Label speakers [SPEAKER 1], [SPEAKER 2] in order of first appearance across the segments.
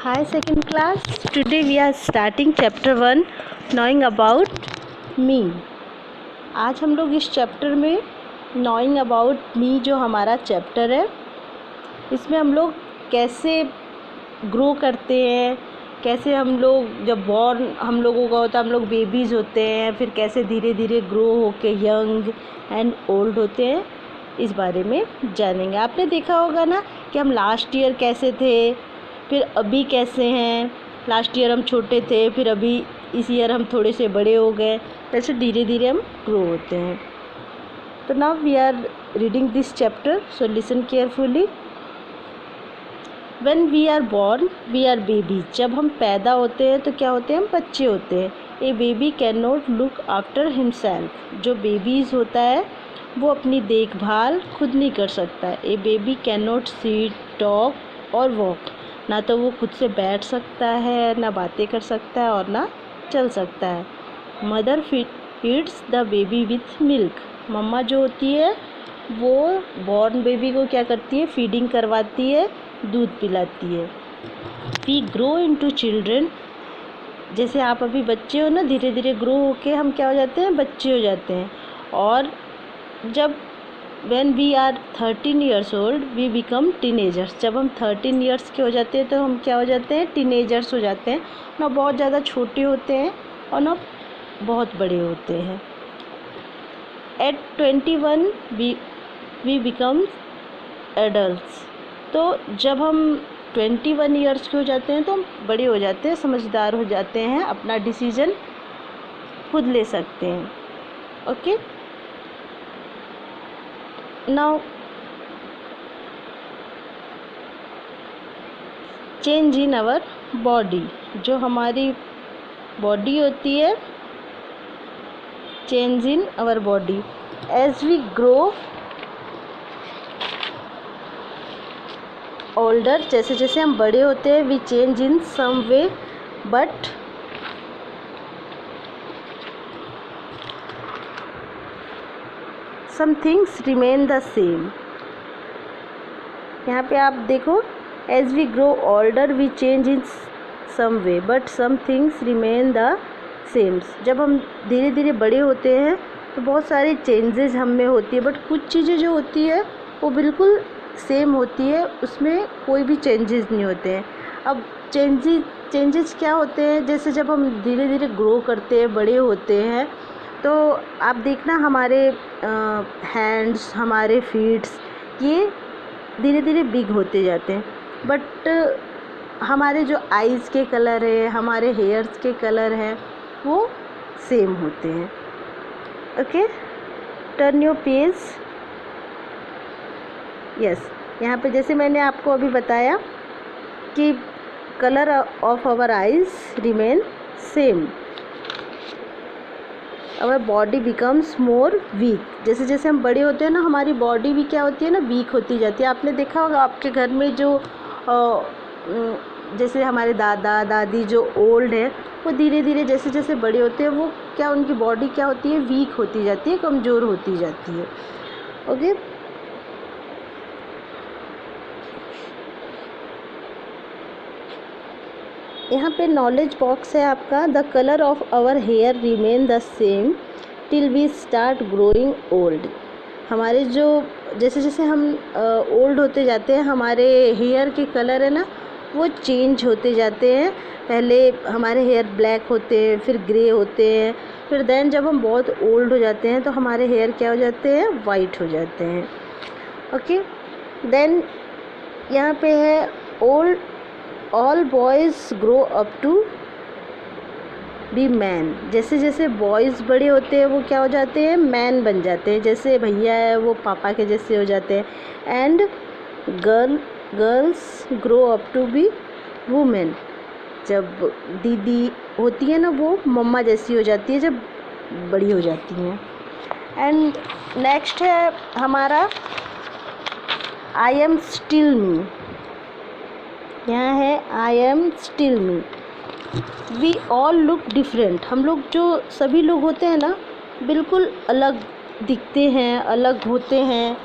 [SPEAKER 1] Hi second class. Today we are starting chapter 1 knowing about me. आज हम लोग इस चैप्टर में knowing about me जो हमारा चैप्टर है, इसमें हम लोग कैसे ग्रो करते हैं, कैसे हम लोग जब बॉर्न हम लोगों का होता है, हम लोग बेबीज़ होते हैं, फिर कैसे धीरे धीरे ग्रो होके यंग एंड ओल्ड होते हैं, इस बारे में जानेंगे। आपने देखा होगा ना कि हम लास्ट ईयर कैसे थे, फिर अभी कैसे हैं। लास्ट ईयर हम छोटे थे, फिर अभी इस ईयर हम थोड़े से बड़े हो गए, ऐसे धीरे धीरे हम ग्रो होते हैं। तो now we are reading this chapter, so listen carefully. When we are born we are baby. जब हम पैदा होते हैं तो क्या होते हैं, हम बच्चे होते हैं। A baby can not look after himself. जो बेबीज़ होता है वो अपनी देखभाल खुद नहीं कर सकता है। A baby can not sit, talk और वॉक। ना तो वो खुद से बैठ सकता है, ना बातें कर सकता है और ना चल सकता है। Mother feeds the baby with milk. Mama जो होती है वो बॉर्न बेबी को क्या करती है, फीडिंग करवाती है, दूध पिलाती है। We grow into children. जैसे आप अभी बच्चे हो ना, धीरे धीरे ग्रो होके हम क्या हो जाते हैं, बच्चे हो जाते हैं। और जब when we are 13 years old we become teenagers। जब हम 13 years के हो जाते हैं तो हम क्या हो जाते हैं, टीनेजर्स हो जाते हैं। ना बहुत ज़्यादा छोटे होते हैं और ना बहुत बड़े होते हैं। at 21 we become adults। तो जब हम 21 years के हो जाते हैं तो हम बड़े हो जाते हैं, समझदार हो जाते हैं, अपना डिसीज़न खुद ले सकते हैं। Okay, now change in our body. जो हमारी बॉडी होती है, change in our body. As we grow older, जैसे जैसे हम बड़े होते हैं, we change in some way but some things remain the same. यहाँ पे आप देखो, as we grow older we change in some way but some things remain the sames. जब हम धीरे धीरे बड़े होते हैं तो बहुत सारी चेंजेस हम में होती है, बट कुछ चीज़ें जो होती है वो बिल्कुल सेम होती है, उसमें कोई भी चेंजेस नहीं होते हैं। अब चेंजेस क्या होते हैं, जैसे जब हम धीरे धीरे ग्रो करते हैं, बड़े होते हैं, तो आप देखना हमारे हैंड्स, हमारे फीट्स, ये धीरे धीरे बिग होते जाते हैं। बट हमारे जो आइज़ के कलर है, हमारे हेयर्स के कलर हैं, वो सेम होते हैं। Okay, turn your page. Yes, यहाँ पे जैसे मैंने आपको अभी बताया कि colour of our eyes remain same. Our body becomes more weak. जैसे जैसे हम बड़े होते हैं ना, हमारी बॉडी भी क्या होती है ना, वीक होती जाती है। आपने देखा होगा आपके घर में जो जैसे हमारे दादा दादी जो ओल्ड है, वो धीरे धीरे जैसे जैसे बड़े होते हैं, वो क्या, उनकी बॉडी क्या होती है, वीक होती जाती है, कमज़ोर होती जाती है। ओके, यहाँ पे नॉलेज बॉक्स है आपका। The colour of our hair remain the same till we start growing old. हमारे जो जैसे जैसे हम ओल्ड होते जाते हैं, हमारे हेयर के कलर है ना, वो चेंज होते जाते हैं। पहले हमारे हेयर ब्लैक होते हैं, फिर ग्रे होते हैं, फिर देन जब हम बहुत ओल्ड हो जाते हैं तो हमारे हेयर क्या हो जाते हैं, वाइट हो जाते हैं। ओके, देन यहाँ पे है old all boys grow up to be man. जैसे जैसे बॉयज़ बड़े होते हैं वो क्या हो जाते हैं, मैन बन जाते हैं। जैसे भैया है वो पापा के जैसे हो जाते हैं। And girls grow up to be women. जब दीदी होती है ना, वो मम्मा जैसी हो जाती है जब बड़ी हो जाती हैं। एंड नेक्स्ट है हमारा आई एम स्टिल मी। यहाँ है I am still me. We all look different. हम लोग जो सभी लोग होते हैं ना, बिल्कुल अलग दिखते हैं, अलग होते हैं।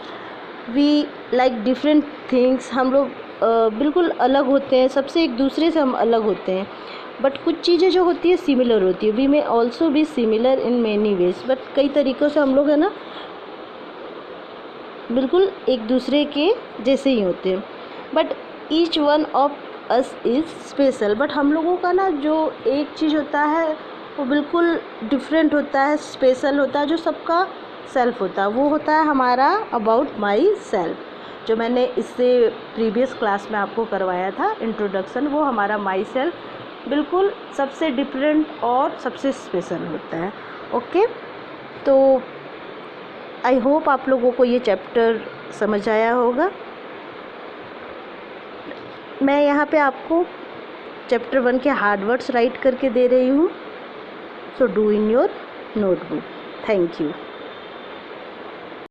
[SPEAKER 1] We like different things. हम लोग बिल्कुल अलग होते हैं, सबसे एक दूसरे से हम अलग होते हैं, बट कुछ चीज़ें जो होती है सिमिलर होती है। We may also be similar in many ways, but कई तरीक़ों से हम लोग है ना बिल्कुल एक दूसरे के जैसे ही होते हैं। But each one of us is special, but हम लोगों का ना जो एक चीज़ होता है वो बिल्कुल डिफरेंट होता है, स्पेशल होता है, जो सबका सेल्फ होता है, वो होता है हमारा अबाउट माई सेल्फ। जो मैंने इससे प्रीवियस क्लास में आपको करवाया था इंट्रोडक्शन, वो हमारा माई सेल्फ बिल्कुल सबसे डिफरेंट और सबसे स्पेशल होता है। ओके, तो आई होप आप लोगों को ये चैप्टर समझ आया होगा। मैं यहाँ पे आपको चैप्टर 1 के हार्ड वर्ड्स राइट करके दे रही हूँ, so do in your notebook. Thank you.